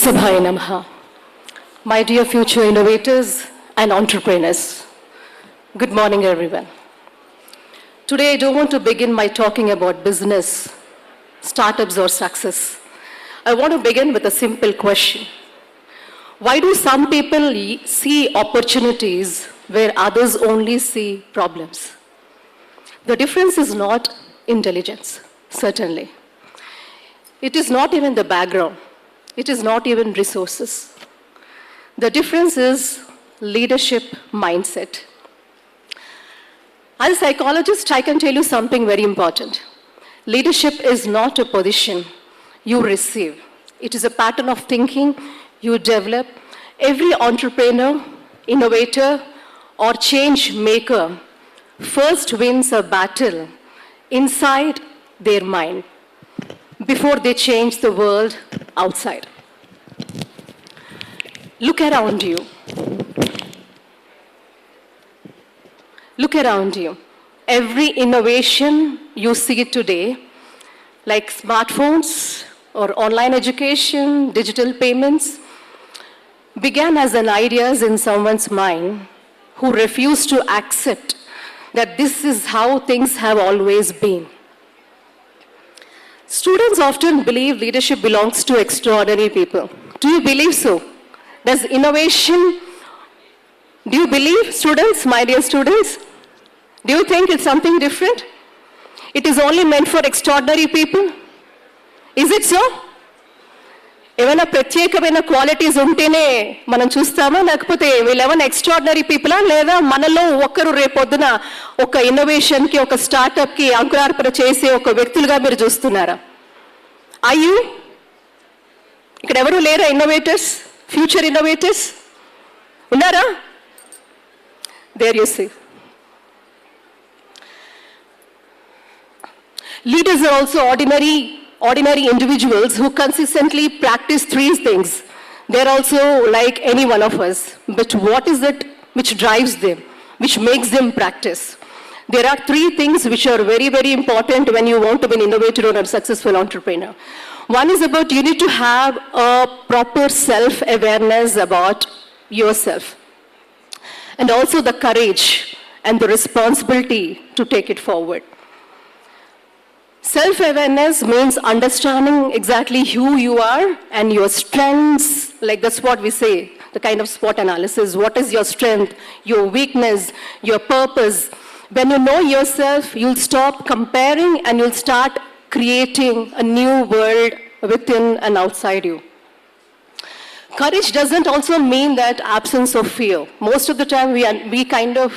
Sabhaya Namaha. My dear future innovators and entrepreneurs, good morning everyone. Today I don't want to begin by talking about business, startups or success. I want to begin with a simple question. Why do some people see opportunities where others only see problems? The difference is not intelligence, certainly. It is not even the background. It is not even resources. The difference is leadership mindset. As a psychologist, I can tell you something very important. Leadership is not a position you receive. It is a pattern of thinking you develop. Every entrepreneur, innovator, or change maker first wins a battle inside their mind before they change the world outside. Look around you. Look around you. Every innovation you see today, like smartphones or online education, digital payments, began as an idea in someone's mind who refused to accept that this is how things have always been. Students often believe leadership belongs to extraordinary people. Do you believe so? Does innovation, do you believe, students, my dear students? Do you think it's something different? It is only meant for extraordinary people? Is it so? ఏమైనా ప్రత్యేకమైన qualities ఉంటేనే మనం చూస్తామా, లేకపోతే వీళ్ళేమైనా extraordinary పీపులా, లేదా మనలో ఒక్కరు రేపొద్దున ఒక ఇన్నోవేషన్కి, ఒక స్టార్టప్కి అంకురార్పణ చేసే ఒక వ్యక్తులుగా మీరు చూస్తున్నారా? అయ్యూ ఇక్కడ ఎవరు లేరా ఇన్నోవేటర్స్, ఫ్యూచర్ ఇన్నోవేటర్స్ ఉన్నారా? There you see. Leaders are also ordinary individuals who consistently practice three things. They're also like any one of us. But what is it which drives them, which makes them practice? There are three things which are very, very important when you want to be an innovator or a successful entrepreneur. One is about you need to have a proper self-awareness about yourself. And also the courage and the responsibility to take it forward. Self-awareness means understanding exactly who you are and your strengths, like that's what we say, the kind of SWOT analysis. What is your strength, your weakness, your purpose? When you know yourself, you'll stop comparing and you'll start creating a new world within and outside you. Courage doesn't also mean that absence of fear. Most of the time we kind of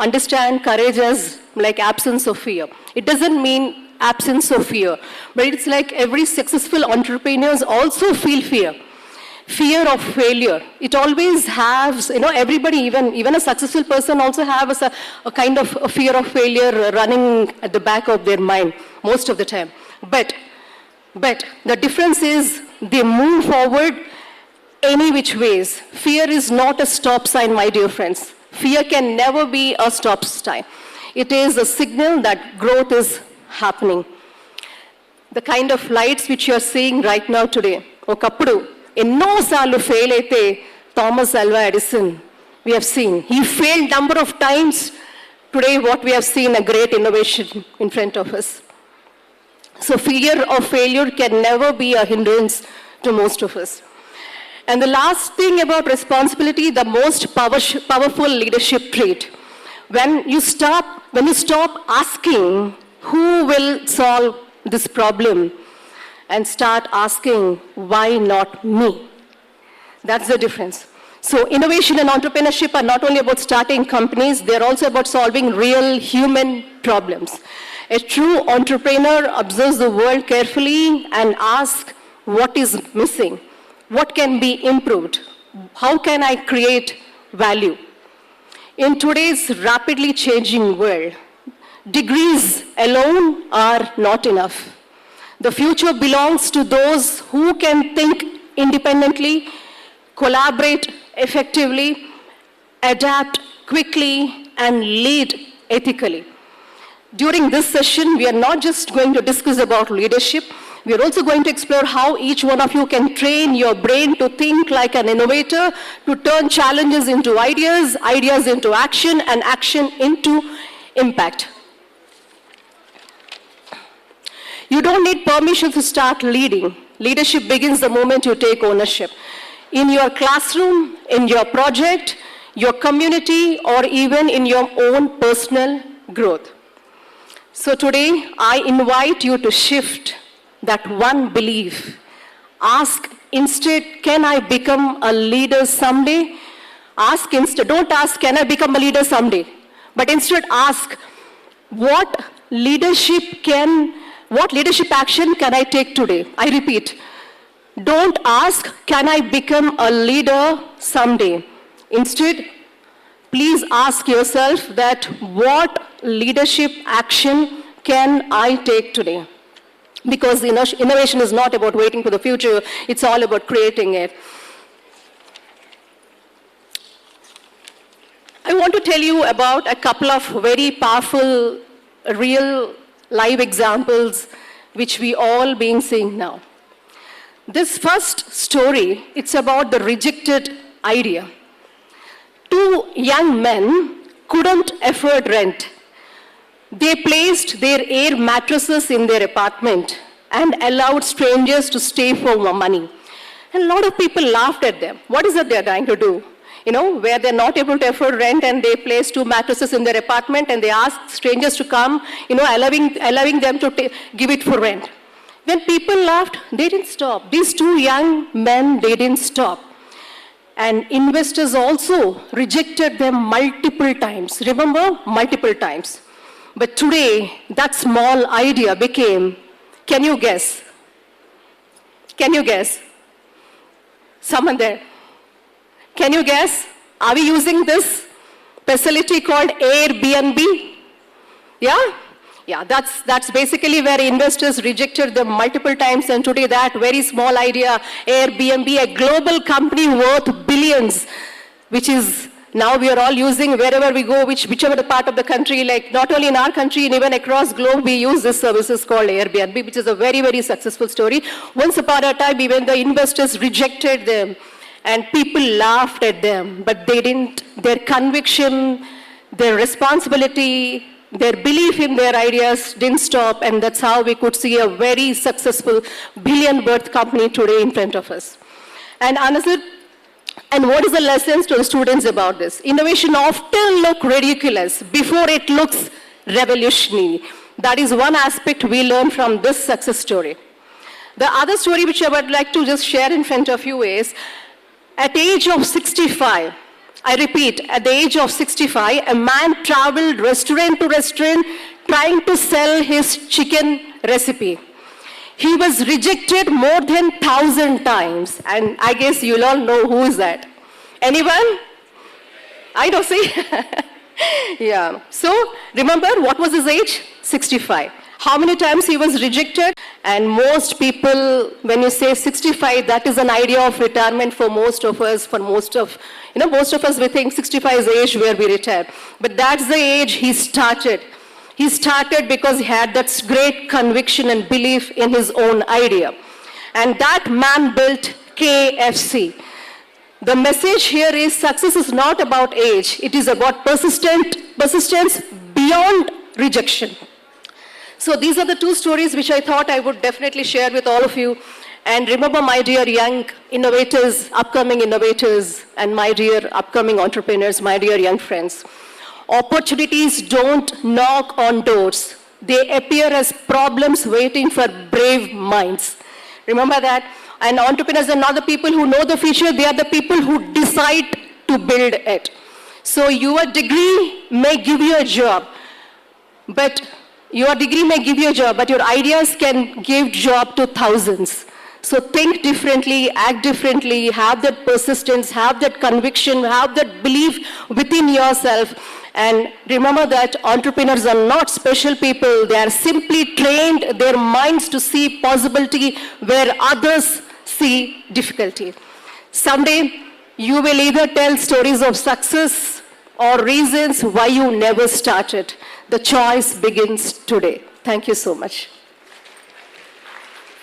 understand courage as like absence of fear. It doesn't mean absence of fear, but it's like every successful entrepreneurs also feel fear. Fear of failure. It always has, everybody, even a successful person also has a kind of a fear of failure running at the back of their mind most of the time. But the difference is they move forward any which ways. Fear is not a stop sign, my dear friends. Fear can never be a stop sign. It is a signal that growth is happening. The kind of lights which you are seeing right now today, okappudu enno saalu fail aithe Thomas Alva Edison we have seen, he failed number of times. Today what we have seen, a great innovation in front of us. So fear of failure can never be a hindrance to most of us. And the last thing about responsibility, the most powerful leadership trait, when you stop asking who will solve this problem and start asking why not me. That's the difference. So innovation and entrepreneurship are not only about starting companies, they're also about solving real human problems. A true entrepreneur observes the world carefully and asks what is missing, what can be improved, how can I create value. In today's rapidly changing world, degrees alone are not enough. The future belongs to those who can think independently, collaborate effectively, adapt quickly, and lead ethically. During this session, we are not just going to discuss about leadership, We are also going to explore how each one of you can train your brain to think like an innovator, to turn challenges into ideas, ideas into action, and action into impact. You don't need permission to start leading. Leadership begins the moment you take ownership. In your classroom, in your project, your community, or even in your own personal growth. So today, I invite you to shift that one belief. Ask instead, can I become a leader someday? Ask instead, don't ask, can I become a leader someday? But instead ask, what leadership action can I take today? I repeat, don't ask, can I become a leader someday? Instead, please ask yourself that what leadership action can I take today? Because innovation is not about waiting for the future, it's all about creating it. I want to tell you about a couple of very powerful, real live examples which we all being seeing now. This first story, it's about the rejected idea. Two young men couldn't afford rent. They placed their air mattresses in their apartment and allowed strangers to stay for more money. And a lot of people laughed at them. What is it they're trying to do? Where they're not able to afford rent and they place two mattresses in their apartment and they ask strangers to come, allowing them to give it for rent. When people laughed, they didn't stop. These two young men, they didn't stop. And investors also rejected them multiple times. Remember, multiple times. But today, that small idea became, can you guess? Can you guess? Someone there. Can you guess? Are we using this facility called Airbnb? Yeah? Yeah, that's basically where investors rejected them multiple times, and today that very small idea, Airbnb, a global company worth billions, which is now we are all using wherever we go, whichever the part of the country, like not only in our country and even across globe, we use this services called Airbnb, which is a very, very successful story. Once upon a time, even the investors rejected them and people laughed at them, but they didn't, their conviction, their responsibility, their belief in their ideas didn't stop, and that's how we could see a very successful billion-worth company today in front of us. And what is the lessons to the students about this? Innovation often looks ridiculous before it looks revolutionary. That is one aspect we learn from this success story. The other story which I would like to just share in front of you is, at the age of 65, I repeat, at the age of 65, a man traveled restaurant to restaurant trying to sell his chicken recipe. He was rejected more than 1,000 times. And I guess you'll all know who is that. Anyone? I don't see. Yeah. So remember, what was his age? 65. How many times he was rejected? And most people, when you say 65, that is an idea of retirement for most of us. Most of us, we think 65 is the age where we retire. But that's the age he started. He started because he had that great conviction and belief in his own idea. And that man built KFC. The message here is success is not about age. It is about persistence beyond rejection. So these are the two stories which I thought I would definitely share with all of you. And remember, my dear young innovators, upcoming innovators, and my dear upcoming entrepreneurs, my dear young friends, opportunities don't knock on doors. They appear as problems waiting for brave minds. Remember that? And entrepreneurs are not the people who know the future, they are the people who decide to build it. So your degree may give you a job, but your ideas can give job to thousands. So think differently, act differently, have that persistence, have that conviction, have that belief within yourself. And remember that entrepreneurs are not special people. They are simply trained their minds to see possibility where others see difficulty. Someday, you will either tell stories of success or reasons why you never started. The choice begins today. Thank you so much.